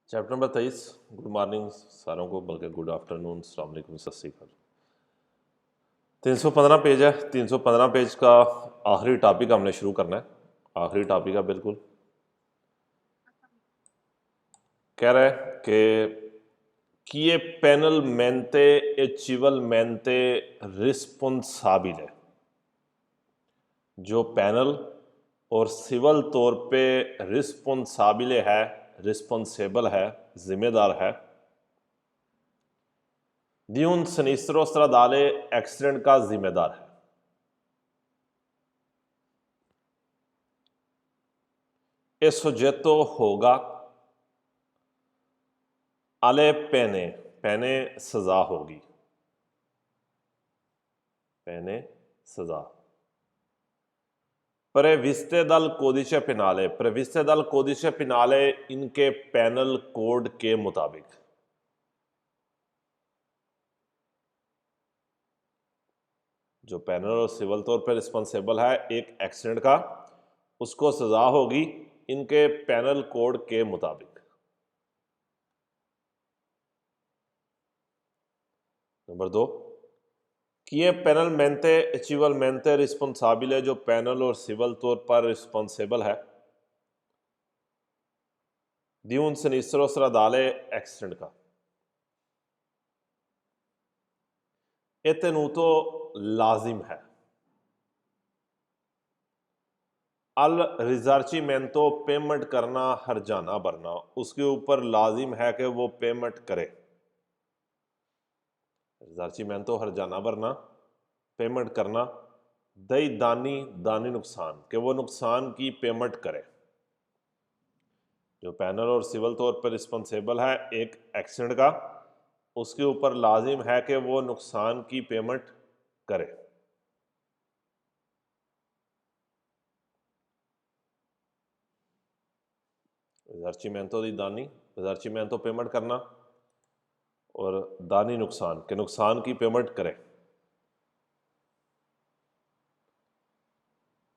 Chapter number 23। Good morning सारों को, बल्कि गुड आफ्टरनून, अस्सलाम वालेकुम, सत श्री अकाल। 315 पेज है। 315 पेज का आखिरी टॉपिक हमने शुरू करना है। आखिरी टॉपिक है बिल्कुल। कह रहा है कि ये penalmente acivilmente responsabile, जो पैनल और सिविल तौर पे रिस्पॉन्साबिले है, रिस्पॉन्सेबल है, जिम्मेदार है, di un sinistro stradale accident का जिम्मेदार है। ये soggetto होगा alle pene, पेने सजा होगी, पेने सजा। प्रेविस्टे दल कोडिशे पिनाले, प्रेविस्टे दल कोडिशे पिनाले इनके पैनल कोड के मुताबिक। जो पैनल और सिविल तौर पर रिस्पॉन्सिबल है एक एक्सीडेंट का, उसको सजा होगी इनके पैनल कोड के मुताबिक। नंबर 2 कि ये penalmente acivilmente responsabile, जो पैनल और सिविल तौर पर रिस्पॉन्सिबल है di un sinistro stradale accident का। ये tenuto लाजिम है, अल रिजर्चिमेंटो पेमेंट करना, हर्जाना भरना, उसके ऊपर लाजिम है कि वो पेमेंट करे। रिजर्चिमेंटो हर्जाना भरना, पेमेंट करना, दई दानी दानी नुकसान, कि वो नुकसान की पेमेंट करे। जो पैनल और सिविल तौर पर रिस्पॉन्सिबल है एक एक्सीडेंट का, उसके ऊपर लाजिम है कि वो नुकसान की पेमेंट करे। रिजर्चिमेंटो दी दानी, रिजर्चिमेंटो पेमेंट करना और दानी नुकसान, के नुकसान की पेमेंट करे।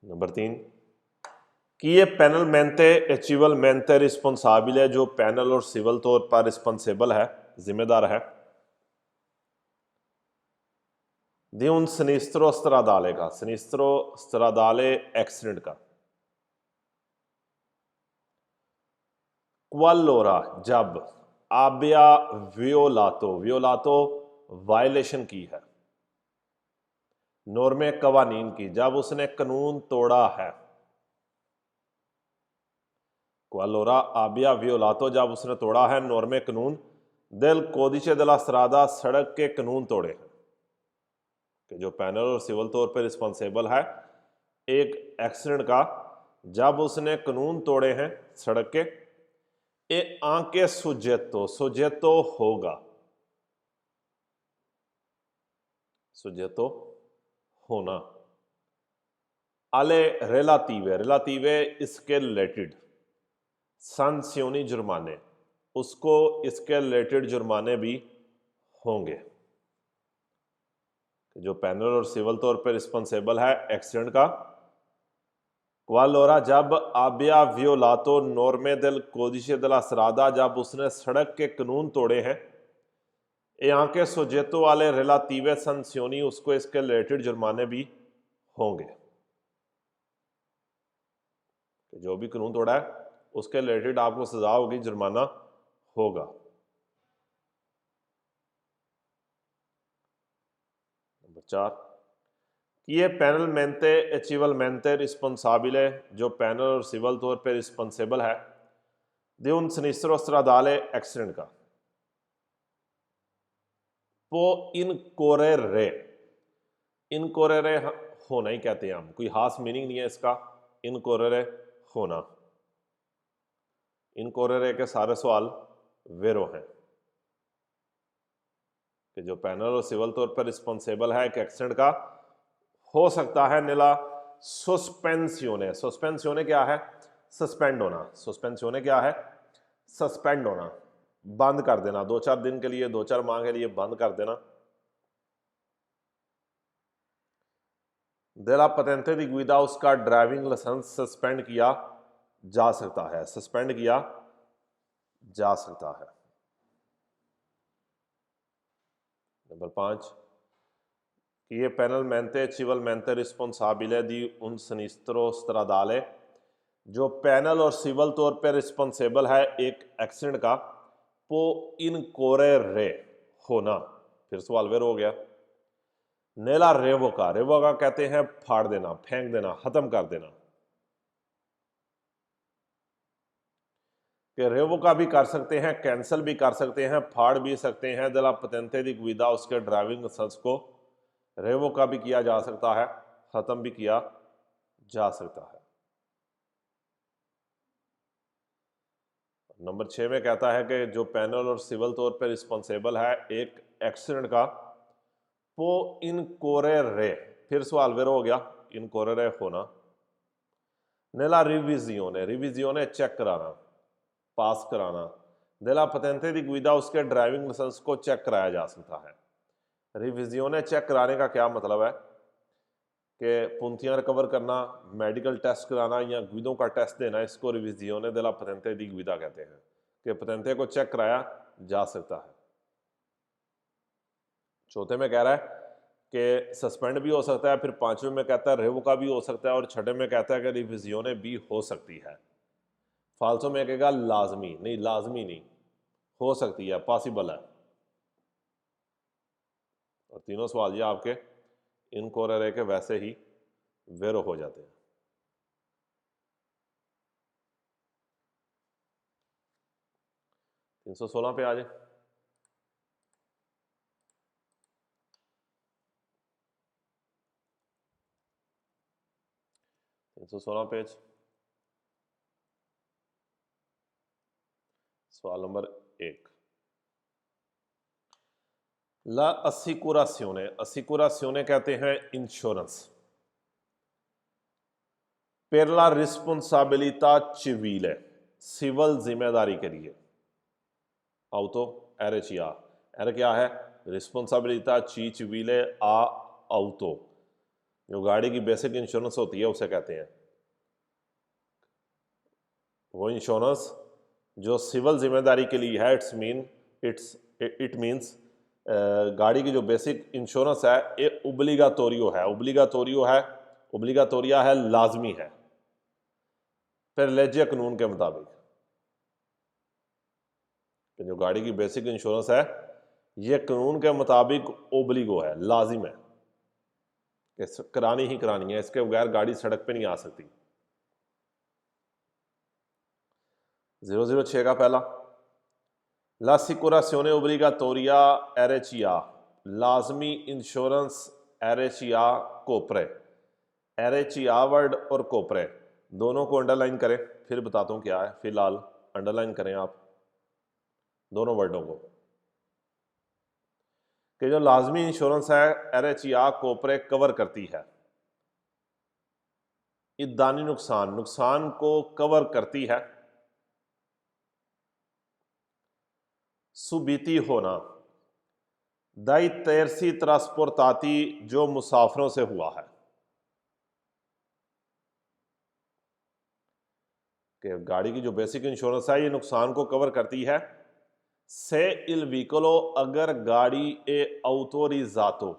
नंबर 3 कि ये penalmente acivilmente responsabile, जो पैनल और सिविल तौर पर रिस्पॉन्सिबल है, जिम्मेदार है, di un sinistro stradale का, sinistro stradale एक्सीडेंट का। क्वालोरा, जब, आबिया वियोलातो, वियोलातो वायलेशन की है, नॉर्मे कवानीन की, जब उसने कानून तोड़ा है। क्वालोरा आबिया वियोलातो, जब उसने तोड़ा है नॉर्मे कानून, दिल कोदिशे दला सरादा, सड़क के कानून तोड़े हैं। कि जो पैनल और सिविल तौर पर रिस्पॉन्सिबल है एक एक्सीडेंट का, जब उसने कानून तोड़े हैं सड़क के, ए आंके सुजेतो, सुजेतो होगा, सुजेतो होना, आले रेलातीवे, रेलातीवे इसके रिलेटेड, सांसियोनी जुर्माने, उसको इसके रिलेटेड जुर्माने भी होंगे। जो पैनल और सिविल तौर पर रिस्पॉन्सिबल है एक्सीडेंट का, क्वालोरा जब आबिया वियोलातो नॉर्मे del कोदिशे della strada, जब उसने सड़क के कानून तोड़े हैं, यहाँ के सोजेतो वाले रिलातीवे संसियोनी, उसको इसके रिलेटेड जुर्माने भी होंगे। जो भी कानून तोड़ा है उसके रिलेटेड आपको सजा होगी, जुर्माना होगा। नंबर 4 कि ये penalmente acivilmente responsabile, जो पैनल और सिविल तौर पर रिस्पॉन्सिबल है di un sinistro stradale accident का। वो इनकोरेरे, इनकोरेरे होना ही कहते हैं हम, कोई खास मीनिंग नहीं है इसका। इनकोरेरे होना, इनकोरेरे के सारे सवाल वेरो हैं कि जो पैनल और सिविल तौर पर रिस्पॉन्सिबल है एक एक्सीडेंट का, हो सकता है नीला सस्पेंसियोने। सस्पेंसियोने क्या है? सस्पेंड होना। सस्पेंसियोने क्या है? सस्पेंड होना, बंद कर देना, 2-4 दिन के लिए, 2-4 माह के लिए बंद कर देना। देला पतेंते दी गुइदा, उसका ड्राइविंग लाइसेंस सस्पेंड किया जा सकता है, सस्पेंड किया जा सकता है। नंबर 5 कि ये penalmente civilmente responsabile di un sinistro stradale, जो पैनल और सिविल तौर पर रिस्पॉन्सिबल है एक एक्सीडेंट का, वो इनकोरेरे होना, फिर सवाल वेर हो गया। नेला रेवोका, रेवोका कहते हैं फाड़ देना, फेंक देना, खत्म कर देना। कि रेवोका भी कर सकते हैं, कैंसिल भी कर सकते हैं, फाड़ भी सकते हैं। दला पतेंते दी गुइदा, उसके ड्राइविंग लाइसेंस को रेवोका भी किया जा सकता है, खत्म भी किया जा सकता है। नंबर 6 में कहता है कि जो पैनल और सिविल तौर पर रिस्पॉन्सिबल है एक एक्सीडेंट का, वो इनकोरेरे, फिर सवाल वेर हो गया, इनकोरेरे होना। नेला रिविजियोने, रिविजियोने चेक कराना, पास कराना। देला पतेंते दी गुइदा, उसके ड्राइविंग लाइसेंस को चेक कराया जा सकता है। रिविजियोने चेक कराने का क्या मतलब है कि पुंथियां रिकवर करना, मेडिकल टेस्ट कराना या गुइदों का टेस्ट देना, इसको रिविजियोने देला पतेंते दी गुइदा कहते हैं कि पतेंते को चेक कराया जा सकता है। चौथे में कह रहा है कि सस्पेंड भी हो सकता है, फिर पांचवें में कहता है रेवोका भी हो सकता है, और छठे में कहता है कि रिविजियोने भी हो सकती है। फालसो में कहेगा लाजमी नहीं, लाजमी नहीं, हो सकती है, पॉसिबल है। और तीनों सवाल ये आपके इनकोरेरे के वैसे ही वेरो हो जाते हैं। 316 पे आ जाए। तीन सौ 16 पेज, सवाल नंबर 1। ला असिकुरासियोने, असिकुरासियोने कहते हैं insurance. per la responsabilità civile, civil जिम्मेदारी के लिए। auto RCA, एर क्या है, रिस्पॉन्सिबिलिटा ची civiले आ auto, जो गाड़ी की बेसिक इंश्योरेंस होती है उसे कहते हैं। वो इंश्योरेंस जो सिविल जिम्मेदारी के लिए है, इट मीन्स गाड़ी की जो बेसिक इंश्योरेंस है ये ओब्लिगाटोरियो है, ओब्लिगाटोरियो है, ओब्लिगाटोरिया है, लाजमी है, फिर लेजिया कानून के मुताबिक। जो गाड़ी की बेसिक इंश्योरेंस है ये कानून के मुताबिक ओब्लिगो है, लाजिम है कि करानी ही करानी है, इसके बगैर गाड़ी सड़क पे नहीं आ सकती। 006 का पहला, l'assicurazione obbligatoria RCA, लाजमी इंश्योरेंस RCA कोपरे। RCA वर्ड और कोपरे दोनों को अंडरलाइन करें, फिर बताता हूं क्या है, फिलहाल अंडरलाइन करें आप दोनों वर्डों को। कि जो लाजमी इंश्योरेंस है RCA कोपरे कवर करती है, इदानी नुकसान, नुकसान को कवर करती है। सुबीती होना, दाई तैरसी ट्रांसपोर्टाती, जो मुसाफिरों से हुआ है। कि गाड़ी की जो बेसिक इंश्योरेंस है ये नुकसान को कवर करती है। से इल व्हीकलो, अगर गाड़ी ए ऑटोरिजातो,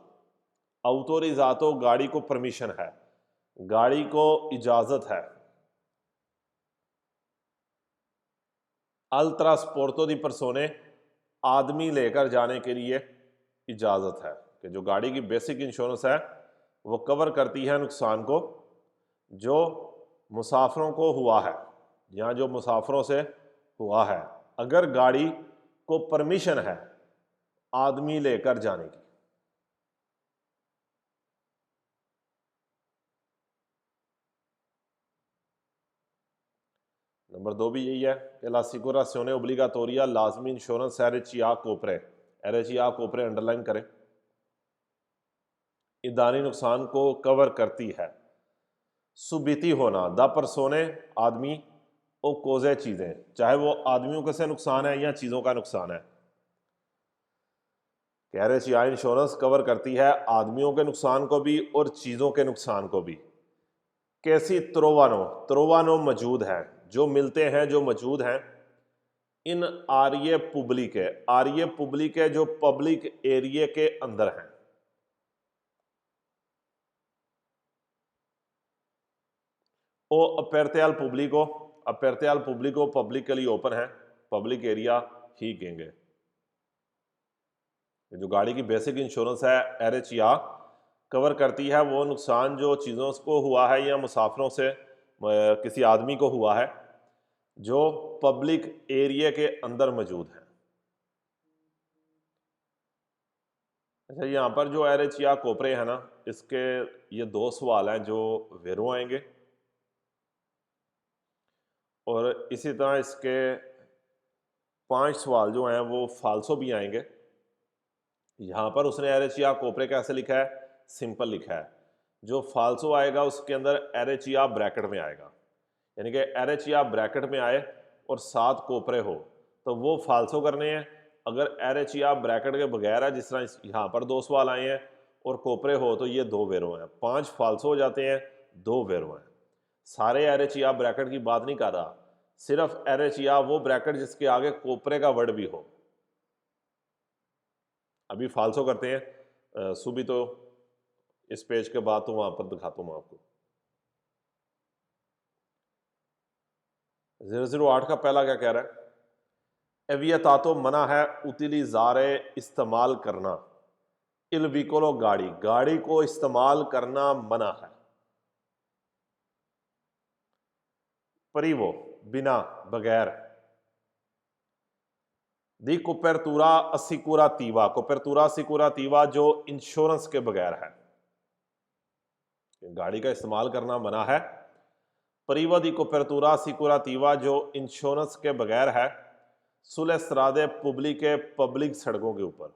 ऑटोरिजातो गाड़ी को परमिशन है, गाड़ी को इजाजत है। अल ट्रांसपोर्टो दी परसोने, आदमी लेकर जाने के लिए इजाजत है। कि जो गाड़ी की बेसिक इंश्योरेंस है वो कवर करती है नुकसान को जो मुसाफिरों को हुआ है या जो मुसाफिरों से हुआ है, अगर गाड़ी को परमिशन है आदमी लेकर जाने की। नंबर 2 भी यही है कि l'assicurazione obbligatoria, लाजमी इंश्योरेंस RCA कोपरे, RCA कोपरे अंडरलाइन करें, इदानी नुकसान को कवर करती है। सुबीती होना, द परसोने आदमी, ओ कोजे चीजें, चाहे वो आदमियों के से नुकसान है या चीजों का नुकसान है। RCA इंश्योरेंस कवर करती है आदमियों के नुकसान को भी और चीजों के नुकसान को भी। कैसी त्रोवानो, त्रोवानो मौजूद है, जो मिलते हैं, जो मौजूद हैं। इन आर्ये पब्लिक है, आर्ये पब्लिक है जो पब्लिक एरिया के अंदर है। ओ अपर्त्याल पब्लिको, अपर्त्याल पब्लिको पब्लिकली ओपन है, पब्लिक एरिया ही कहेंगे। जो गाड़ी की बेसिक इंश्योरेंस है एरएचईआर कवर करती है वो नुकसान जो चीज़ों को हुआ है या मुसाफिरों से किसी आदमी को हुआ है जो पब्लिक एरिया के अंदर मौजूद है। अच्छा, यहाँ पर जो एरएचईआर कोपरे है ना, इसके ये दो सवाल हैं जो वेरो आएंगे और इसी तरह इसके 5 सवाल जो हैं वो फाल्सो भी आएंगे। यहाँ पर उसने एरएचईआर कोपरे कैसे लिखा है, सिंपल लिखा है। जो फाल्सो आएगा उसके अंदर एरएचईआर ब्रैकेट में आएगा, यानी कि एरएचईआर ब्रैकेट में आए और 7 कोपरे हो तो वो फाल्सो करने हैं। अगर एरएचईआर ब्रैकेट के बगैर है, जिस तरह यहाँ पर 2 सवाल आए हैं, और कोपरे हो तो ये 2 वेरो हैं, 5 फाल्सो हो जाते हैं, 2 वेरो हैं। सारे एरएचईआर ब्रैकेट की बात नहीं कर रहा, सिर्फ एरएचईआर वो ब्रैकेट जिसके आगे कोपरे का वर्ड भी हो। अभी फाल्सो करते हैं सुबह, तो इस पेज के बाद तो वहां पर दिखाता हूं मैं आपको। 008 का पहला क्या कह रहा है, एवियतातो मना है उतिलिजारे इस्तेमाल करना, इल विकोलो गाड़ी, गाड़ी को इस्तेमाल करना मना है। परिवो बिना, बगैर। दी कोपेरतूरा असिकुरातीवा, कोपेरतूरा असिकुरातीवा जो इंश्योरेंस के बगैर है, गाड़ी का इस्तेमाल करना मना है। परिवा दी कोपेरतूरा असिकुरातीवा जो इंश्योरेंस के बगैर है, सुले स्त्रादे पुब्लिके, पब्लिक सड़कों के ऊपर।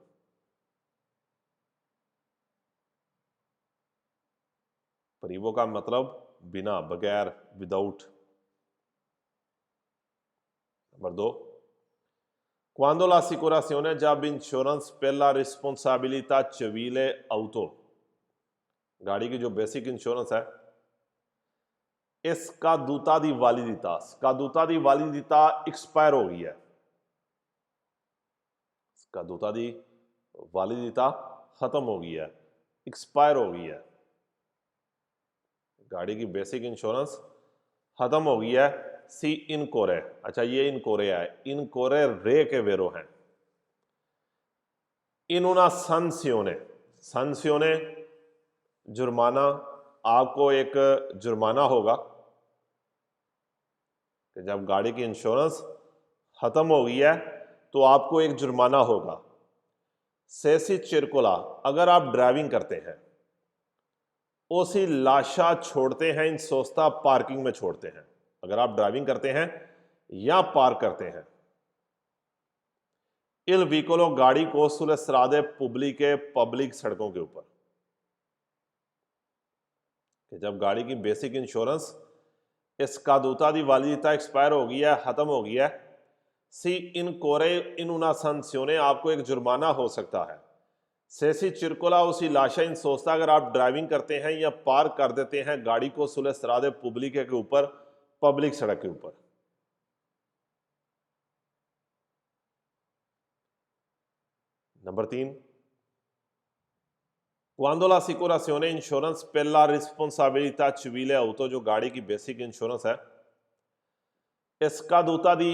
परिवो का मतलब बिना, बगैर, विदाउट। नंबर 2, Quando l'assicurazione जब insurance per la responsabilità civile auto, गाड़ी की जो बेसिक इंश्योरेंस है, इसका दूता दी वालिदिता, स्कादूता दी वालिदिता एक्सपायर हो गई है, स्कादूता दी वालिदिता खत्म हो गई है, एक्सपायर हो गई है। गाड़ी की बेसिक इंश्योरेंस खत्म हो गई है। सी इनकोरे, अच्छा ये इनकोरे है, इनकोरे रे के वेरो हैं। इनुना संसियोने, संसियोने जुर्माना, आपको एक जुर्माना होगा कि जब गाड़ी की इंश्योरेंस खत्म हो गई है तो आपको एक जुर्माना होगा। सेसी चिरकुला, अगर आप ड्राइविंग करते हैं, ओसी लाशा छोड़ते हैं, इन सोस्ता पार्किंग में छोड़ते हैं, अगर आप ड्राइविंग करते हैं या पार्क करते हैं, इल व्हीकलो गाड़ी को सुल स्रादे पुब्लिके, पब्लिक सड़कों के ऊपर, कि जब गाड़ी की बेसिक इंश्योरेंस इसका दूता दी वालिदिता एक्सपायर हो गई है, खत्म हो गई है, सी इन कोरे इन उना संसियोने, आपको एक जुर्माना हो सकता है। सेसी चिरकुला उसी लाशा इन सोचता, अगर आप ड्राइविंग करते हैं या पार्क कर देते हैं गाड़ी को सुले सरादे पुब्लिके के ऊपर, पब्लिक सड़क के ऊपर। Number 3, Quando l'assicurazione insurance per la responsabilità civile auto, जो गाड़ी की बेसिक इंश्योरेंस है, स्कादूता दी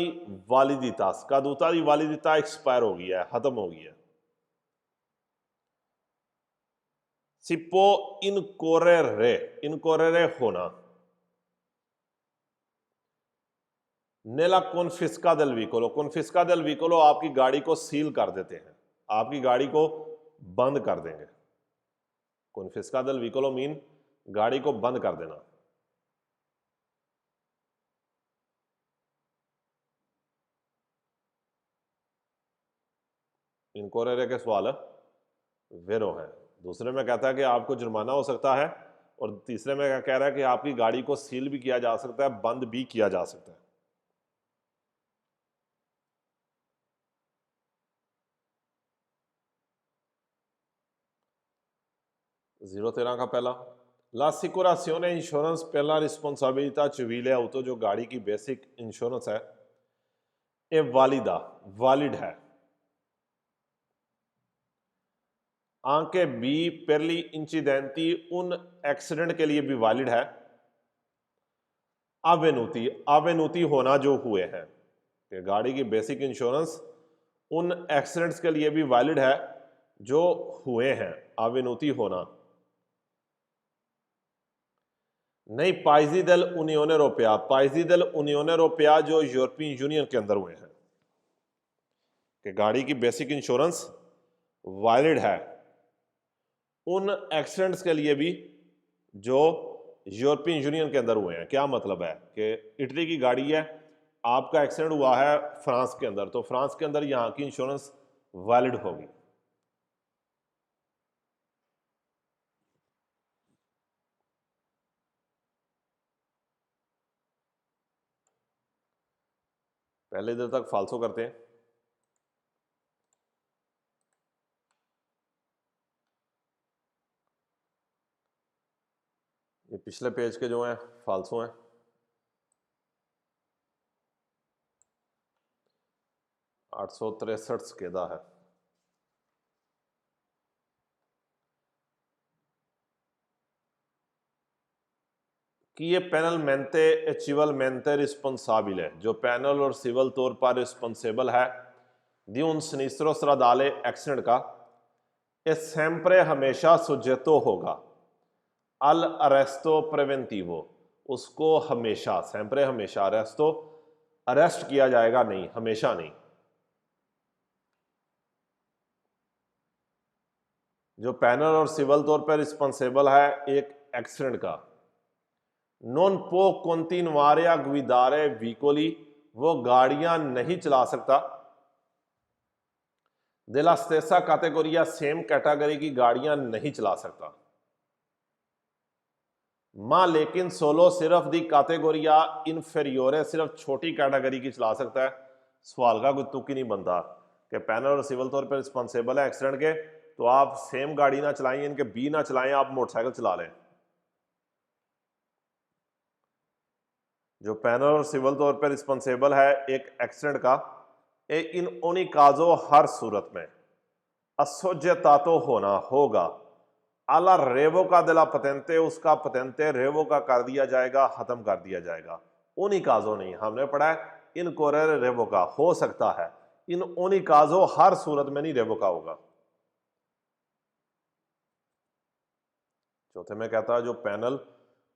वालिदिता, स्कादूता दी वालिदिता एक्सपायर हो गई है, खत्म हो गई है। सिपो इनकोरेरे, इनकोरेरे होना। नेला कॉन्फिस्का देल व्हीकलो, कॉन्फिस्का देल व्हीकलो आपकी गाड़ी को सील कर देते हैं, आपकी गाड़ी को बंद कर देंगे। कॉन्फिस्का देल व्हीकलो मीन गाड़ी को बंद कर देना। इनकोरेरे के सवाल वेरो है। दूसरे में कहता है कि आपको जुर्माना हो सकता है, और तीसरे में क्या कह रहा है कि आपकी गाड़ी को सील भी किया जा सकता है, बंद भी किया जा सकता है। 013 का पहला, l'assicurazione insurance per la responsabilità civile auto, जो गाड़ी की बेसिक इंश्योरेंस है, ए वालिदा वैलिड है। आंके बी per gli incidenti उन एक्सीडेंट के लिए भी वैलिड है। अवेनुति अवेनुति होना जो हुए हैं कि गाड़ी की बेसिक इंश्योरेंस उन एक्सीडेंट्स के लिए भी वैलिड है जो हुए हैं, अवेनुति होना। नहीं, पाइजी दल यूनियन यूरोपिया, पाइजी दल यूनियन यूरोपिया जो यूरोपियन यूनियन के अंदर हुए हैं कि गाड़ी की बेसिक इंश्योरेंस वैलिड है उन एक्सीडेंट्स के लिए भी जो यूरोपियन यूनियन के अंदर हुए हैं। क्या मतलब है कि इटली की गाड़ी है, आपका एक्सीडेंट हुआ है फ्रांस के अंदर, तो फ्रांस के अंदर यहां की इंश्योरेंस वैलिड होगी। पहले इधर तक फालसो करते हैं। ये पिछले पेज के जो हैं फालसो हैं। आठ सौ 63 स्केदा है। कि ये पैनल मेंते चिवल मेंते रिस्पॉन्साबिल है, जो पैनल और सिविल तौर पर रिस्पॉन्सिबल है दी उन सिनिस्ट्रो स्ट्रादाले एक्सीडेंट का ए सेम्प्रे हमेशा सुजेतो होगा अल अरेस्टो प्रेवेंटिवो, उसको हमेशा सेम्प्रे हमेशा अरेस्टो अरेस्ट किया जाएगा, नहीं हमेशा नहीं। जो पैनल और सिविल तौर पर रिस्पॉन्सिबल है एक एक्सीडेंट का, नॉन पो continuare guidare veicoli, वो गाड़ियां नहीं चला सकता। della stessa categoria, same category की गाड़ियां नहीं चला सकता। मां लेकिन सोलो सिर्फ दी कैटेगोरिया इनफेरियोरे, सिर्फ छोटी कैटेगरी की चला सकता है। सवाल का कोई तुक ही नहीं बनता कि पैनल और सिविल तौर पर रिस्पॉन्सिबल है एक्सीडेंट के, तो आप सेम गाड़ी ना चलाएं, इनके बी ना चलाएं, आप मोटरसाइकिल चला लें। जो पैनल और सिविल तौर पर रिस्पॉन्सिबल है एक एक्सीडेंट का, इन उन्हीं काजो हर सूरत में असोज्यतातो होना होगा आला रेवो का दिला पतेंते, उसका पतेंते रेवो का कर दिया जाएगा, खत्म कर दिया जाएगा। उन्हीं काजो नहीं, हमने पढ़ा है इन कोरेर रेवो का हो सकता है, इन उन्हीं काजो हर सूरत में नहीं रेवो का होगा। चौथे में कहता है जो पैनल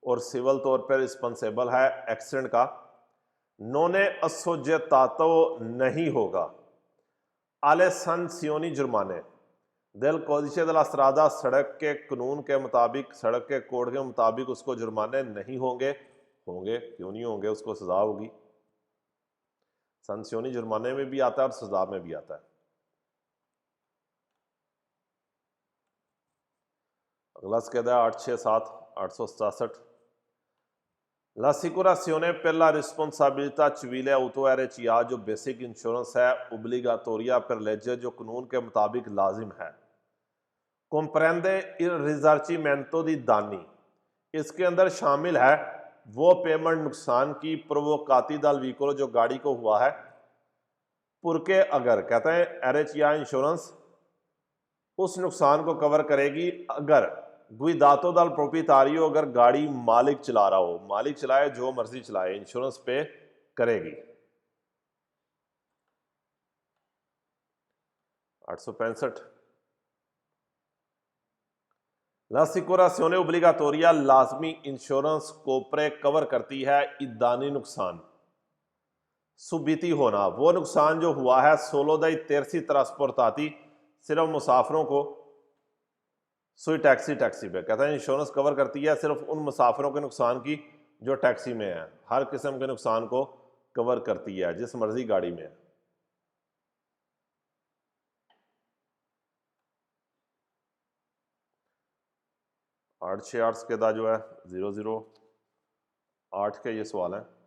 और सिविल तौर पर रिस्पॉन्सिबल है एक्सीडेंट का, नोने असोज्यतातो नहीं होगा आले संसियोनी जुर्माने दिल कोदिशे दला स्त्रादा, सड़क के कानून के मुताबिक, सड़क के कोड के मुताबिक उसको जुर्माने नहीं होंगे। होंगे क्यों नहीं होंगे, उसको सजा होगी। संसियोनी जुर्माने में भी आता है और सजा में भी आता है। अगला स्केदा 867 867 l'assicurazione per la responsabilità civile autoerecia, जो बेसिक इंश्योरेंस है ओब्लिगाटोरिया पर लेजे, जो कानून के मुताबिक लाजिम है। comprende il risarcimento di danni, इसके अंदर शामिल है वो पेमेंट नुकसान की प्रोवोकाती दल व्हीकल, जो गाड़ी को हुआ है। पुरके अगर कहते हैं एरेचिया इंश्योरेंस उस नुकसान को कवर करेगी अगर गुइदातो दल प्रोपितारियो, अगर गाड़ी मालिक चला रहा हो, मालिक चलाए जो मर्जी चलाए, इंश्योरेंस पे करेगी। 865 l'assicurazione obbligatoria, लाजमी इंश्योरेंस कोपरे कवर करती है ईदानी नुकसान, सुबीती होना, वो नुकसान जो हुआ है सोलो दई तेरसी ट्रांसपोर्टाती, सिर्फ मुसाफिरों को सुई टैक्सी पे कहता है इंश्योरेंस कवर करती है सिर्फ उन मुसाफिरों के नुकसान की जो टैक्सी में है, हर किस्म के नुकसान को कवर करती है जिस मर्जी गाड़ी में है। आठ छः आठ के दा जो है 008 के ये सवाल है।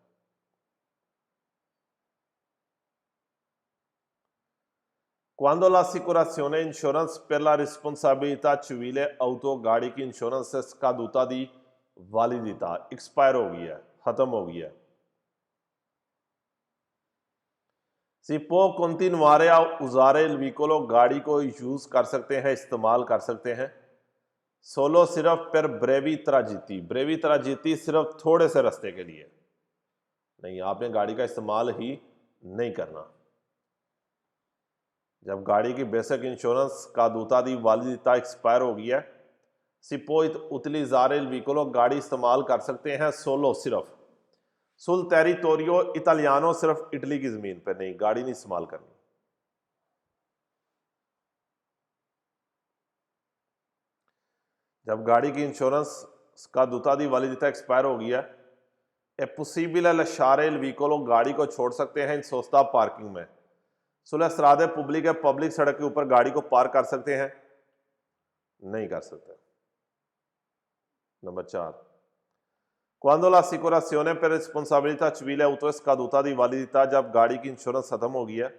Quando l'assicurazione insurance per la responsabilità civile auto, गाड़ी की इंश्योरेंस से scaduta दी वालिदिता, एक्सपायर हो गई है, खत्म हो गई है। Si può continuare a usare il veicolo, गाड़ी को यूज कर सकते हैं, इस्तेमाल कर सकते हैं। सोलो सिर्फ पर ब्रेवी त्राजिती, ब्रेवी त्राजिती सिर्फ थोड़े से रास्ते के लिए नहीं, आपने गाड़ी का इस्तेमाल ही नहीं करना। जब गाड़ी की बेसिक इंश्योरेंस का दूता दी वालिदिता एक्सपायर हो गई है, सिपो उतलिजारे il vicolo, गाड़ी इस्तेमाल कर सकते हैं सोलो सिर्फ। सुल टेरिटोरियो इटालियानो, सिर्फ इटली की जमीन पर नहीं, गाड़ी नहीं इस्तेमाल करनी। जब गाड़ी की इंश्योरेंस का दूता दी वालिदिता एक्सपायर हो गया है, ए पॉसिबल लशारे il vicolo, गाड़ी को छोड़ सकते हैं इन सोस्ता पार्किंग में। सुलह सरादे पब्लिक है, पब्लिक सड़क के ऊपर गाड़ी को पार्क कर सकते हैं, नहीं कर सकते। Number 4, Quando l'assicurazione per responsabilità civile auto è scaduta di validità, जब गाड़ी की इंश्योरेंस खत्म हो गई है,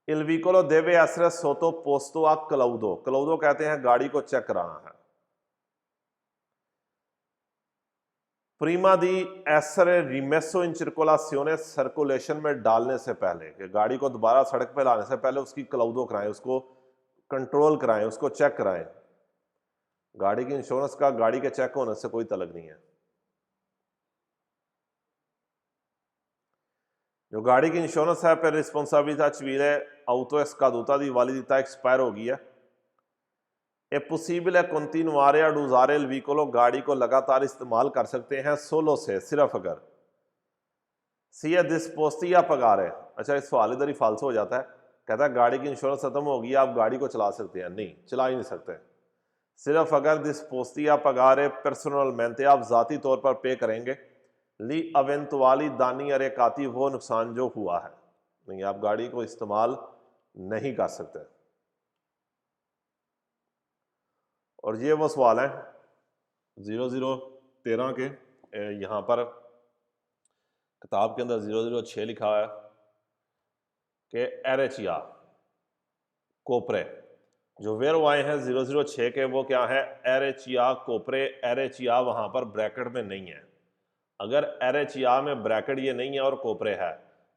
il vicolo deve essere sottoposto a claudo, claudo कहते हैं गाड़ी को चेक कराना है। प्रीमा दी essere rimesso in circolazione, circulation में डालने से पहले, कि गाड़ी को दोबारा सड़क पे लाने से पहले उसकी क्लाउडो कराएं, उसको कंट्रोल कराएं, उसको चेक कराएं। गाड़ी की इंश्योरेंस का गाड़ी के चेक होने से कोई तलक नहीं है। जो गाड़ी की इंश्योरेंस है पर रिस्पॉन्सिबिलिटà civile auto è scaduta di validità, expire हो गई है, a possible continuare ad usare il vicolo, गाड़ी को लगातार इस्तेमाल कर सकते हैं सोलो से, सिर्फ अगर सी है disposti a pagare। अच्छा, इस सवाल इधर ही फाल्सो हो जाता है, कहता है गाड़ी की इंश्योरेंस खत्म हो गई, आप गाड़ी को चला सकते हैं, नहीं, चला ही नहीं सकते। सिर्फ अगर disposti a pagare personalmente, आप जाती तौर पर पे करेंगे, ली अवेंतुआली दानी अरेकाती, वो नुकसान जो हुआ है, नहीं, आप गाड़ी को इस्तेमाल नहीं कर सकते। और ये वो सवाल है 0013 के, यहाँ पर किताब के अंदर 006 लिखा है कि एरेचिया कोपरे, जो वेरो आए हैं 006 के, वो क्या है, एरेचिया कोपरे। एरेचिया वहाँ पर ब्रैकेट में नहीं है। अगर एरेचिया में ब्रैकेट ये नहीं है और कोपरे है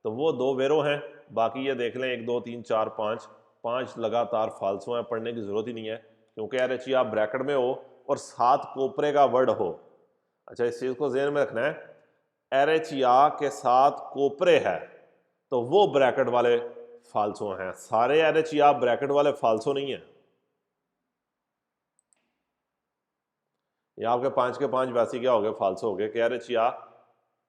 तो वो दो वेरो हैं, बाकी ये देख लें 1 2 3 4 5 लगातार फाल्सो हैं, पढ़ने की जरूरत ही नहीं है, क्योंकि एरेचिया ब्रैकेट में हो और साथ कोपरे का वर्ड हो। अच्छा, इस चीज़ को ज़हन में रखना है, एरेचिया के साथ कोपरे है तो वो ब्रैकेट वाले फाल्सो हैं, सारे एरेचिया ब्रैकेट वाले फाल्सो नहीं है। ये आपके 5 के 5 वैसे क्या हो गए, फाल्सो हो गए, कि एरेचिया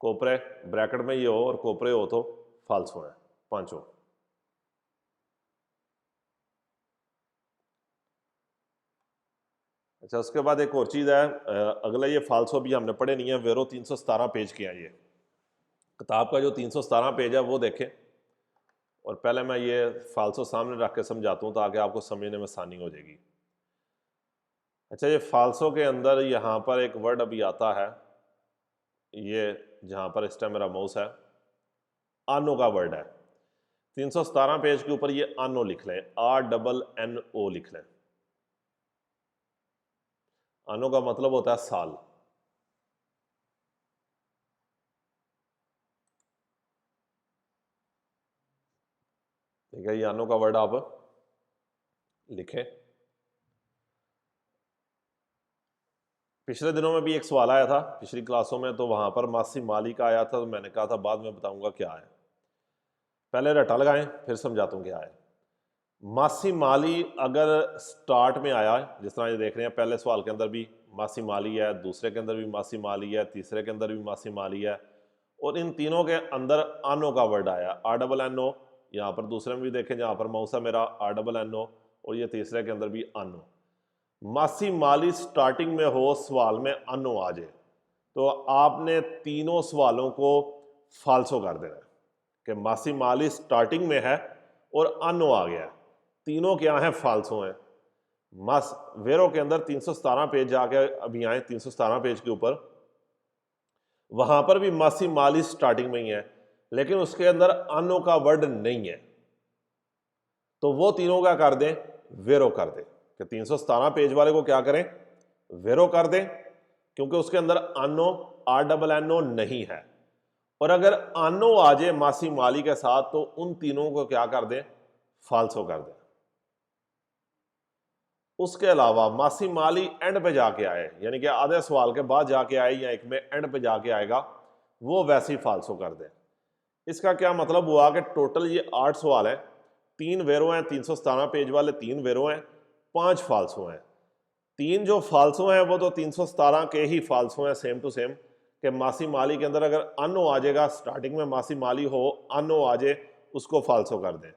कोपरे ब्रैकेट में ये हो और कोपरे हो तो फाल्सो है पांचों। अच्छा, उसके बाद एक और चीज़ है, अगला ये फाल्सो भी हमने पढ़े नहीं है, वेरो 317 पेज के हैं। ये किताब का जो 317 पेज है वो देखें, और पहले मैं ये फाल्सो सामने रख के समझाता हूँ ताकि आपको समझने में आसानी हो जाएगी। अच्छा, ये फाल्सो के अंदर यहाँ पर एक वर्ड अभी आता है, ये जहाँ पर इस टाइम मेरा माउस है, आनो का वर्ड है। 317 पेज के ऊपर ये आनो लिख लें, ANNO लिख लें। आनो का मतलब होता है साल। ठीक है, ये आनो का वर्ड आप लिखें। पिछले दिनों में भी एक सवाल आया था पिछली क्लासों में, तो वहां पर मासी माली का आया था, तो मैंने कहा था बाद में बताऊंगा क्या है, पहले रटा लगाएं फिर समझाता हूं क्या है। मासी माली अगर स्टार्ट में आया, जिस तरह ये देख रहे हैं, पहले सवाल के अंदर भी मासी माली है, दूसरे के अंदर भी मासी माली है, तीसरे के अंदर भी मासी माली है, और इन तीनों के अंदर आनो का वर्ड आया, ANNO। यहाँ पर दूसरे में भी देखें, जहाँ पर मौसा मेरा ANNO, और ये तीसरे के अंदर भी आनो। मासी माली स्टार्टिंग में हो, सवाल में आनो आ जाए, तो आपने तीनों सवालों को फाल्सो कर देना कि मासी माली स्टार्टिंग में है और आनो आ गया, तीनों क्या है, फाल्सो हैं। मास वेरो के अंदर 317 पेज जाके अभी आए, 317 पेज के ऊपर, वहां पर भी मासी माली स्टार्टिंग में ही है, लेकिन उसके अंदर आनो का वर्ड नहीं है, तो वो तीनों क्या कर दें, वेरो कर दें, कि 317 पेज वाले को क्या करें, वेरो कर दें, क्योंकि उसके अंदर आनो ANNO नहीं है, और अगर आनो आ जाए मासी माली के साथ तो उन तीनों को क्या कर दें, फाल्सो कर दें। उसके अलावा मासी माली एंड पे जाके आए, यानी कि आधे सवाल के बाद जाके आए या एक में एंड पे जाके आएगा, वो वैसे ही फाल्सो कर दें। इसका क्या मतलब हुआ कि टोटल ये 8 सवाल हैं, 3 वेरो हैं, 317 पेज वाले 3 वेरो हैं, 5 फाल्सो हैं। 3 जो फाल्सो हैं वो तो 317 के ही फाल्सो हैं, सेम टू सेम, कि मासी माली के अंदर अगर अनो आ जाएगा, स्टार्टिंग में मासी माली हो, अनो आ जाए, उसको फाल्सो कर दें।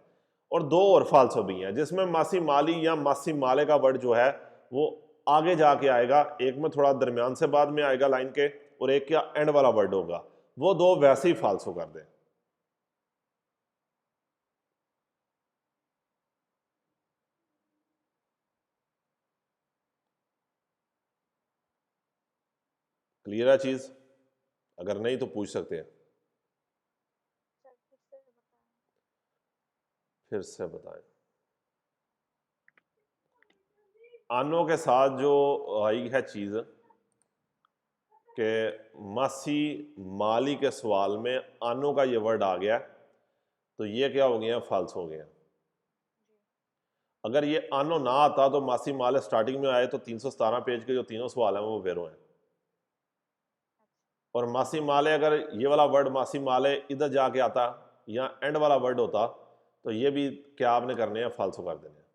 और 2 और फाल्सो भी हैं जिसमें मासी माली या मासी माले का वर्ड जो है वो आगे जाके आएगा, एक में थोड़ा दरमियान से बाद में आएगा लाइन के, और एक का एंड वाला वर्ड होगा, वो 2 वैसे ही फाल्सो कर दें। क्लियर है चीज? अगर नहीं तो पूछ सकते हैं। फिर से बताएं। आनो के साथ जो आई है चीज कि मासी माली के सवाल में आनो का ये वर्ड आ गया, तो ये क्या हो गया, फाल्स हो गया। अगर ये आनो ना आता तो मासी माले स्टार्टिंग में आए तो 317 पेज के जो तीनों सवाल हैं वो वेरो हैं। और मासी माले अगर ये वाला वर्ड मासी माले इधर जाके आता या एंड वाला वर्ड होता तो ये भी क्या आपने करने हैं, फाल्सो कर देने हैं।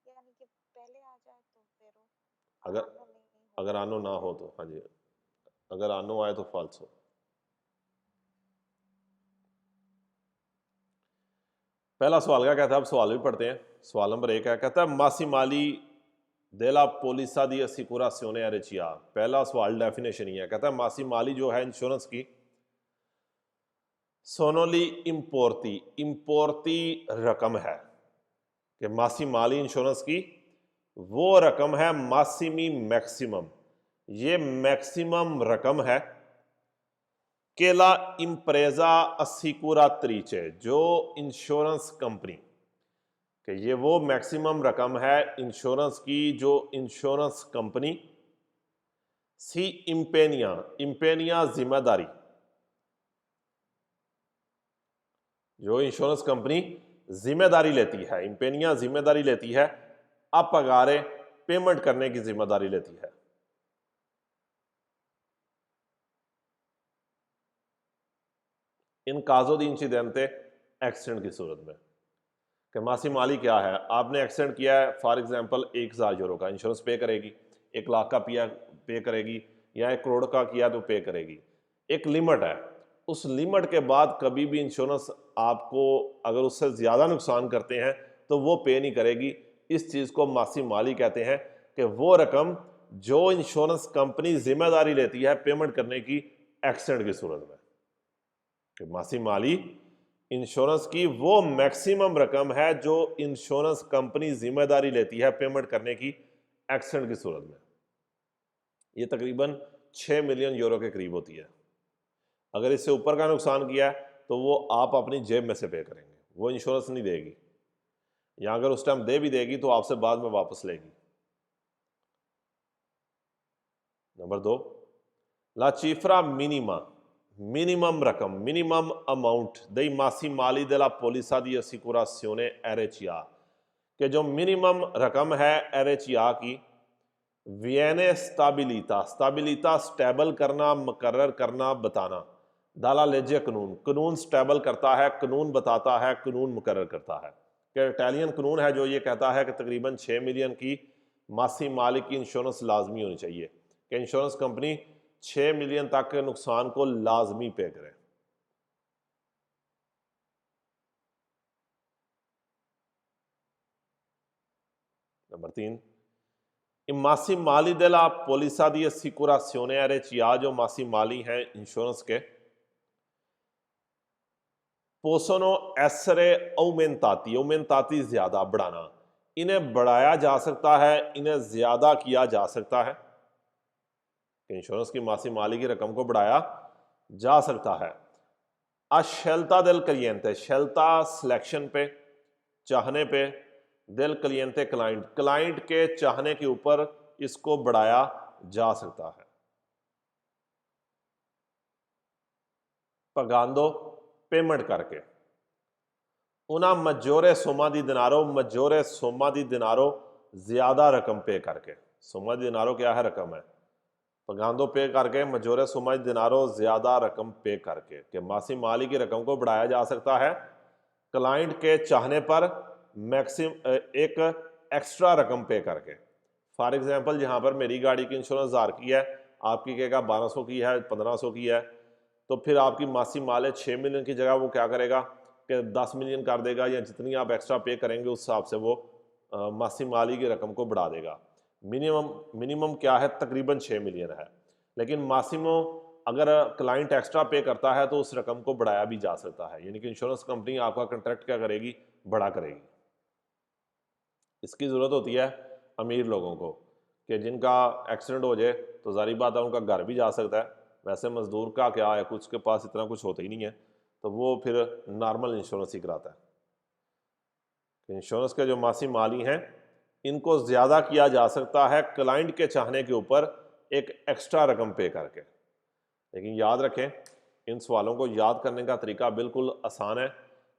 यानी कि पहले आ जाए तो फिर अगर आनो नहीं हो अगर आनो तो ना हो तो, हाँ जी, अगर आनो आए तो फाल्सो। पहला सवाल क्या कहता है, अब सवाल भी पढ़ते हैं। सवाल नंबर 1 है, कहता है मासी माली देला पोलिसा दी असिकुरासियोने एरेचिया। पहला सवाल डेफिनेशन ही है, कहता है मासी माली जो है इंश्योरेंस की, सोनोली इम्पोर्ती, इम्पोर्ती रकम है, कि मासी माली इंश्योरेंस की वो रकम है मासिमी मैक्सिमम, ये मैक्सिमम रकम है केला इम्प्रेजा असिकुरात्रीचे, जो इंश्योरेंस कंपनी, कि ये वो मैक्सिमम रकम है इंश्योरेंस की जो इंश्योरेंस कंपनी सी इम्पेनिया, इम्पेनिया जिम्मेदारी, जो इंश्योरेंस कंपनी जिम्मेदारी लेती है, इंपेनिया जिम्मेदारी लेती है, अब पगारे पेमेंट करने की जिम्मेदारी लेती है। इन काजो दी इंसिडेंटे, एक्सीडेंट की सूरत में, कि मासी माली क्या है, आपने एक्सीडेंट किया है, फॉर एग्जांपल 1000 यूरो का इंश्योरेंस पे करेगी, 1 लाख का पिया पे करेगी, या 1 करोड़ का किया तो पे करेगी। एक लिमिट है, उस लिमिट के बाद कभी भी इंश्योरेंस आपको अगर उससे ज़्यादा नुकसान करते हैं तो वो पे नहीं करेगी। इस चीज़ को मासी माली कहते हैं, कि वो रकम जो इंश्योरेंस कंपनी जिम्मेदारी लेती है पेमेंट करने की एक्सीडेंट की सूरत में, कि मासी माली इंश्योरेंस की वो मैक्सिमम रकम है जो इंश्योरेंस कंपनी जिम्मेदारी लेती है पेमेंट करने की एक्सीडेंट की सूरत में। ये तकरीबन 6 मिलियन यूरो के करीब होती है। अगर इससे ऊपर का नुकसान किया है तो वो आप अपनी जेब में से पे करेंगे, वो इंश्योरेंस नहीं देगी, या अगर उस टाइम दे भी देगी तो आपसे बाद में वापस लेगी। नंबर 2, ला cifra minima, मिनिमम रकम, मिनिमम अमाउंट दई मासी माली दे ला पोलिसा दी असिकुरासियोने एरेचिया, कि जो मिनिमम रकम है एरेचिया की, वियने स्टाबिलिता, स्टाबिलिता स्टेबल करना, मुकर्रर करना, बताना, दाला लेजे कानून, कानून स्टेबल करता है, कानून बताता है, कानून मुकर्रर करता है, कि इटालियन कानून है जो ये कहता है कि तकरीबन 6 मिलियन की मासी माली की इंश्योरेंस लाजमी होनी चाहिए, कि इंश्योरेंस कंपनी 6 मिलियन तक के नुकसान को लाजमी पे करे। नंबर 3, मासी माली della polizia di assicurazione RCA, जो मासी माली हैं इंश्योरेंस के, possono essere aumentati, aumentati ज्यादा, बढ़ाना, इन्हें बढ़ाया जा सकता है, इन्हें ज्यादा किया जा सकता है, इंश्योरेंस की मासी माली की रकम को बढ़ाया जा सकता है। अशेल्ता दिल क्लिएंटे, शेल्ता सिलेक्शन पे, चाहने पे, दिल क्लिएंटे क्लाइंट, क्लाइंट के चाहने के ऊपर इसको बढ़ाया जा सकता है। pagando payment करके una maggiore somma di denaro ज्यादा रकम पे करके। सोमा दी दिनारो क्या है? रकम है। पगांदो पे करके मजोरे सोमा दी दिनारो ज्यादा रकम पे करके कि मासी माली की रकम को बढ़ाया जा सकता है क्लाइंट के चाहने पर एक एक्स्ट्रा रकम पे करके। फॉर एग्जांपल यहाँ पर मेरी गाड़ी की इंश्योरेंस 1000 की है, आपकी कहेगा 1200 की है, 1500 की है, तो फिर आपकी मासी माल है 6 मिलियन की जगह वो क्या करेगा कि 10 मिलियन कर देगा, या जितनी आप एक्स्ट्रा पे करेंगे उस हिसाब से वो मासी माली की रकम को बढ़ा देगा। मिनिमम क्या है? तकरीबन 6 मिलियन है, लेकिन मासिमो अगर क्लाइंट एक्स्ट्रा पे करता है तो उस रकम को बढ़ाया भी जा सकता है, यानी कि इंश्योरेंस कंपनी आपका कंट्रैक्ट क्या करेगी? बड़ा करेगी। इसकी ज़रूरत होती है अमीर लोगों को कि जिनका एक्सीडेंट हो जाए तो जारी बात है उनका घर भी जा सकता है, वैसे मजदूर का क्या है, कुछ के पास इतना कुछ होता ही नहीं है, तो वो फिर नॉर्मल इंश्योरेंस ही कराता है। इंश्योरेंस के जो मासी माली हैं इनको ज़्यादा किया जा सकता है क्लाइंट के चाहने के ऊपर एक एक्स्ट्रा रकम पे करके। लेकिन याद रखें, इन सवालों को याद करने का तरीका बिल्कुल आसान है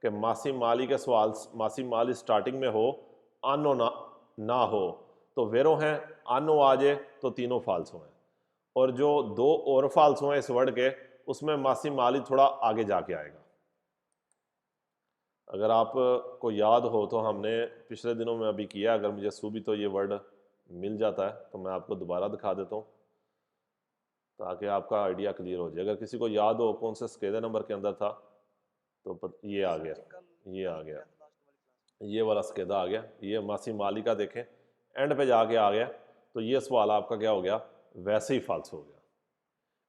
कि मासी माली के सवाल, मासी माली स्टार्टिंग में हो, आनो ना हो तो वेरो हैं, आनो आ जाए तो तीनों फाल्सो हैं, और जो दो और फाल्सो हैं इस वर्ड के उसमें मासी माली थोड़ा आगे जाके आएगा। अगर आपको याद हो तो हमने पिछले दिनों में अभी किया, अगर मुझे सुबह तो ये वर्ड मिल जाता है तो मैं आपको दोबारा दिखा देता हूँ ताकि आपका आइडिया क्लियर हो जाए। अगर किसी को याद हो कौन से स्केदे नंबर के अंदर था तो ये आ गया, ये आ गया, ये वाला स्केदा आ गया, ये मासी माली का देखें एंड पे जाके आ गया, तो ये सवाल आपका क्या हो गया? वैसे ही फाल्स हो गया।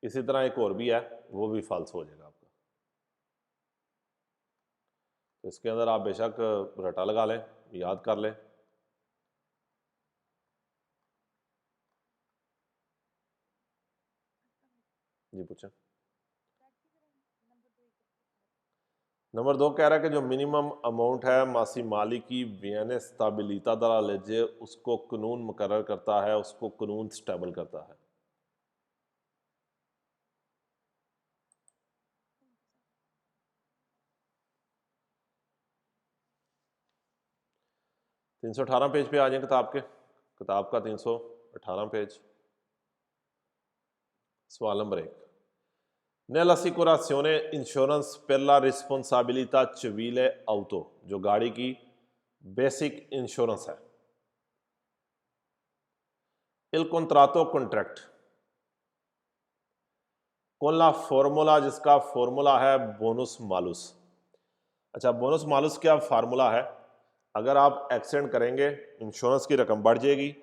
इसी तरह एक और भी है, वो भी फाल्स हो जाएगा आपका। तो इसके अंदर आप बेशक रटा लगा लें, याद कर लें। जी पूछें। नंबर 2 कह रहा है कि जो मिनिमम अमाउंट है मासी माली की वियने स्टेबिलिता दरा लेजे उसको कानून मुकर्रर करता है, उसको कानून स्टेबल करता है। तीन सौ 18 पेज पे आ जाए किताब के, किताब का 318 पेज, सवाल number 1। Nell'assicurazione insurance per la responsabilità civile auto, जो गाड़ी की बेसिक इंश्योरेंस है। Il contratto contract con la formula, जिसका फॉर्मूला है बोनस मालूस। अच्छा, बोनस मालूस क्या फार्मूला है? अगर आप एक्सीडेंट करेंगे इंश्योरेंस की रकम बढ़ जाएगी,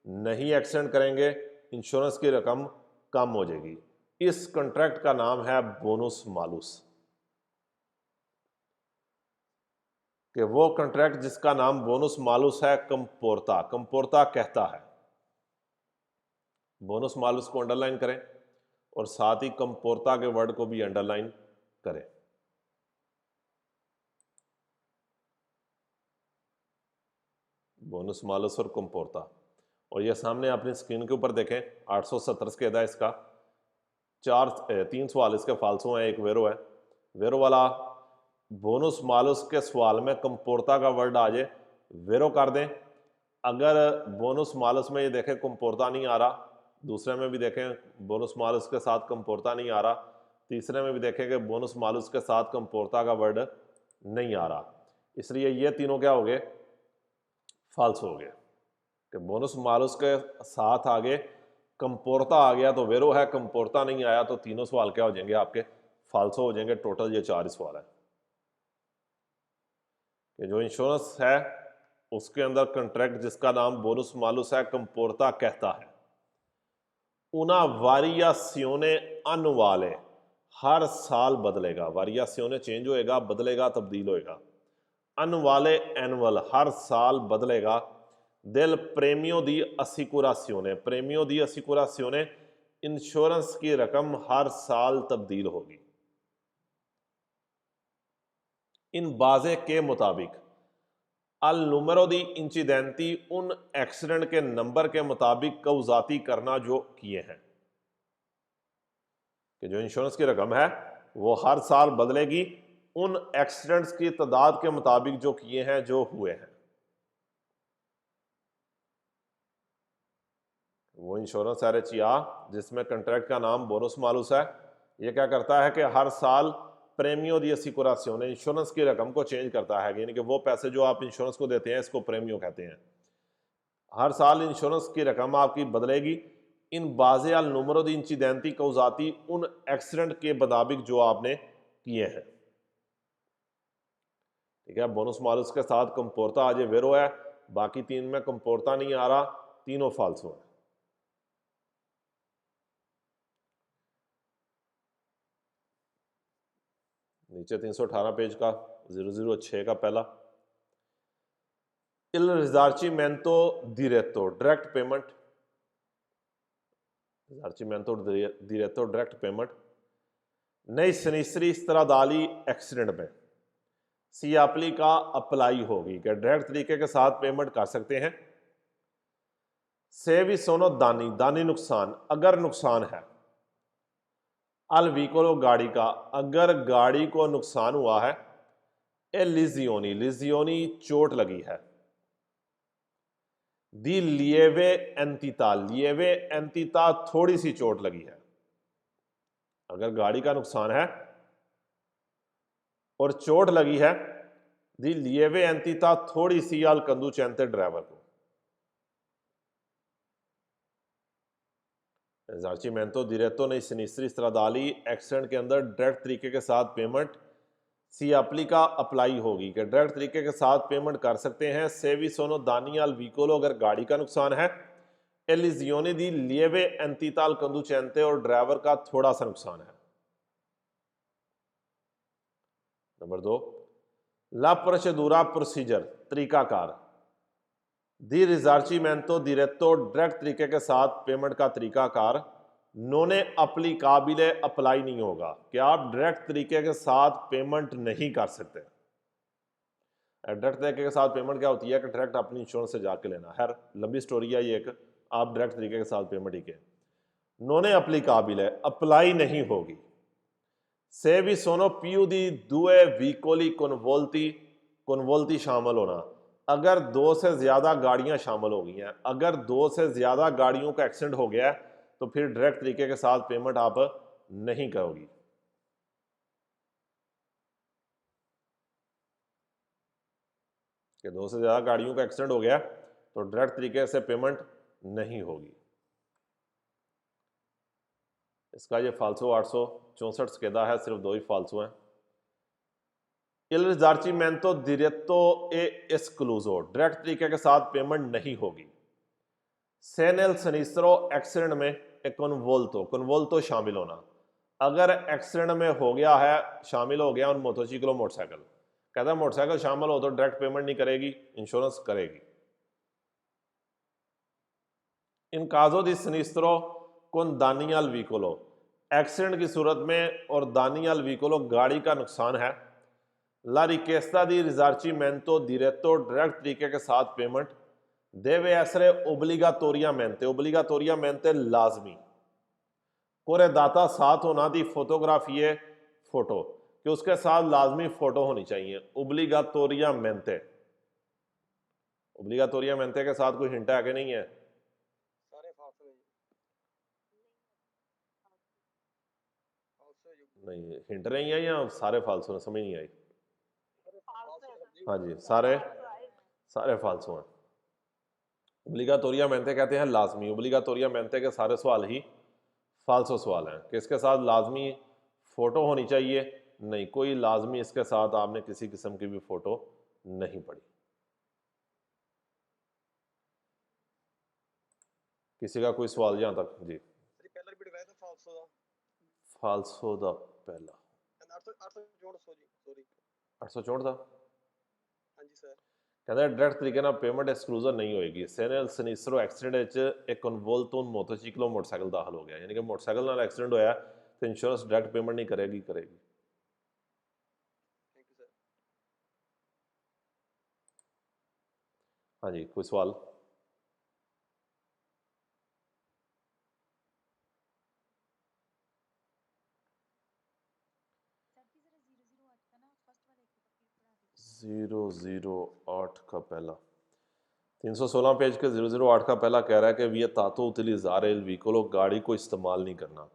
नहीं एक्सीडेंट करेंगे इंश्योरेंस की रकम कम हो जाएगी। इस कॉन्ट्रैक्ट का नाम है बोनस मालूस, कि वो कॉन्ट्रैक्ट जिसका नाम बोनस मालूस है, कंपोर्ता, कंपोर्ता कहता है। बोनस मालूस को अंडरलाइन करें और साथ ही कंपोर्ता के वर्ड को भी अंडरलाइन करें। बोनस मालूस और कंपोर्ता, और ये सामने अपनी स्क्रीन के ऊपर देखें 870 स्केदा इसका, 3 सवाल इसके फाल्सो हैं, एक वेरो है। वेरो वाला बोनस मालूस के सवाल में कंपोर्ता का वर्ड आ जाए वेरो कर दें। अगर बोनस मालूस में ये देखें कंपोर्ता नहीं आ रहा, दूसरे में भी देखें बोनस मालूस के साथ कंपोर्ता नहीं आ रहा, तीसरे में भी देखें कि बोनस मालूस के साथ कंपोर्ता का वर्ड नहीं आ रहा, इसलिए ये तीनों क्या हो गए? फाल्स हो गए। कि बोनस मालूस के साथ आगे कंपोर्ता आ गया तो वेरो है, कंपोर्ता नहीं आया तो तीनों सवाल क्या हो जाएंगे? आपके फाल्सो हो जाएंगे। टोटल ये 4 सवाल है कि जो इंश्योरेंस है उसके अंदर कॉन्ट्रैक्ट जिसका नाम बोनस मालूस है, कंपोर्ता कहता है उना वारियासियोने अनुवाले, हर साल बदलेगा। वारियासियोने चेंज होएगा, बदलेगा, तब्दील होएगा। अनवाले एनुअल, हर साल बदलेगा। दिल प्रेमियो दी असिकुरासियोने, प्रेमियो दी असिकुरासियोने, इंश्योरेंस की रकम हर साल तब्दील होगी। इन बाजे के मुताबिक अल नुमेरो दी इंसिडेंटी, उन एक्सीडेंट के नंबर के मुताबिक कौजाती करना जो किए हैं, कि जो इंश्योरेंस की रकम है वो हर साल बदलेगी उन एक्सीडेंट्स की तादाद के मुताबिक जो किए हैं, जो हुए हैं। वो इंश्योरेंस एरएचईआ जिसमें कंट्रैक्ट का नाम बोनस मालूस है, ये क्या करता है कि हर साल प्रेमियो दी असिकुरासियोने इंश्योरेंस की रकम को चेंज करता है, यानी कि वो पैसे जो आप इंश्योरेंस को देते हैं इसको प्रेमियो कहते हैं। हर साल इंश्योरेंस की रकम आपकी बदलेगी इन बाज़े अल número de incidenti causati उन एक्सीडेंट के मुताबिक जो आपने किए हैं। ठीक है, बोनस मालूस के साथ कंपोर्ता आज वेरो है, बाकी तीन में कंपोर्ता नहीं आ रहा, तीनों फालसू है। नीचे 318 पेज का 006 का पहला il risarcimento diretto direct payment, risarcimento diretto direct payment नई सनिसरी स्त्रादाली एक्सीडेंट में सी एप्ली का अप्लाई होगी कि डायरेक्ट तरीके के साथ पेमेंट कर सकते हैं। से भी सोनो दानी दानी नुकसान, अगर नुकसान है अल व्हीकल गाड़ी का, अगर गाड़ी को नुकसान हुआ है, ए लिजियोनी लिजियोनी चोट लगी है, दी लिएवे एंतिता थोड़ी सी चोट लगी है। अगर गाड़ी का नुकसान है और चोट लगी है, दी लिएवे एंतिता थोड़ी सी अल कंदुचेंते ड्राइवर को। रिसार्चिमेंटो diretto nei sinistri stradali accident के अंदर डायरेक्ट तरीके के साथ पेमेंट सी एप्ली का अप्लाई होगी कि डायरेक्ट तरीके के साथ पेमेंट कर सकते हैं। सेवी सोनो दानी अल व्हीकलो, अगर गाड़ी का नुकसान है, एलिजियोनी दी लिएवे एंतिताल कंदुचेंते, और ड्राइवर का थोड़ा सा नुकसान है। नंबर 2 ला प्रोसीजूरा प्रोसीजर तरीकाकार, दी रिजार्चिमेंटो diretto डायरेक्ट तरीके के साथ पेमेंट का तरीकाकार नोने अप्लीकाबिले अप्लाई नहीं होगा कि आप डायरेक्ट तरीके के साथ पेमेंट नहीं कर सकते। डायरेक्ट तरीके के साथ पेमेंट क्या होती है कि डायरेक्ट अपनी इंश्योरेंस से जाके लेना है, लंबी स्टोरी है ये एक, आप डायरेक्ट तरीके के साथ पेमेंट ही के नोने अप्लीकाबिले अप्लाई नहीं होगी। से भी सोनो पीयू दी दुए वीकोली कन्वोल्ती शामिल होना, अगर दो से ज्यादा गाड़ियां शामिल हो गई हैं, अगर दो से ज्यादा गाड़ियों का एक्सीडेंट हो गया है, तो फिर डायरेक्ट तरीके के साथ पेमेंट आप नहीं करोगी। कि दो से ज्यादा गाड़ियों का एक्सीडेंट हो गया तो डायरेक्ट तरीके से पेमेंट नहीं होगी। इसका ये फालसो 864 स्केदा है, सिर्फ दो ही फालसो हैं। il risarcimento diretto e escluso direct तरीके के साथ पेमेंट नहीं होगी। सेनेल सनिस्रो एक्सीडेंट में कन्वोल्तो शामिल होना, अगर एक्सीडेंट में हो गया है, शामिल हो गया उन मोटरसाइकिल मोटरसाइकिल, कहता है मोटरसाइकिल शामिल हो तो डायरेक्ट पेमेंट नहीं करेगी, इंश्योरेंस करेगी। इन काजो दी सनिस्रो कौन दानियाल व्हीकलो, एक्सीडेंट की सूरत में और दानियाल व्हीकलो गाड़ी का नुकसान है, ला रिकेस्ता दी रिजार्चिमेंटो diretto डायरेक्ट तरीके के साथ पेमेंट देवे एसरे ओब्लिगातोरियामेंटे लाजमी, कोरे दाता साथ होना दी फोटोग्राफी है, फोटो कि उसके साथ लाजमी फोटो होनी चाहिए। ओब्लिगातोरियामेंटे के साथ कोई हिंट है कि नहीं है? नहीं, हिंट नहीं है या सारे फालसू हैं, समझ नहीं आई। हाँ जी, सारे सारे फालसू हैं। ओब्लिगातोरियामेंटे कहते हैं लाजमी, ओब्लिगातोरियामेंटे के सारे सवाल ही फालसो सवाल हैं कि इसके साथ लाजमी फोटो होनी चाहिए, नहीं, कोई लाजमी इसके साथ आपने किसी किस्म की भी फोटो नहीं पड़ी। किसी का कोई सवाल यहां तक? जी, फालसो दा पहला 864 था। कहता है डायरेक्ट तरीके ਨਾਲ पेमेंट एक्सक्लूजन नहीं होएगी। सेनल सनिस्रो एक्सीडेंट एक कन्वोल्टोन मोटरसाइकिल मोटरसाइकिल दाखिल हो गया, यानी कि मोटरसाइकिल ਨਾਲ एक्सीडेंट होया तो इंश्योरेंस डायरेक्ट पेमेंट नहीं करेगी। हाँ जी, कोई सवाल? 008 का पहला 316 पेज के 008 का पहला कह रहा है कि vietato utilizzare il veicolo, गाड़ी को इस्तेमाल नहीं करना।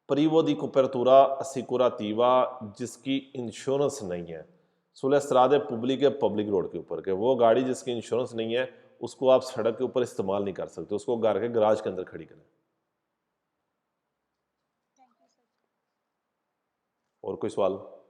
privo di copertura assicurativa, जिसकी इंश्योरेंस नहीं है, sulle strade pubbliche, public road के ऊपर, के वो गाड़ी जिसकी इंश्योरेंस नहीं है उसको आप सड़क के ऊपर इस्तेमाल नहीं कर सकते, उसको घर के गराज के अंदर खड़ी करें। Thank you sir. और कोई सवाल?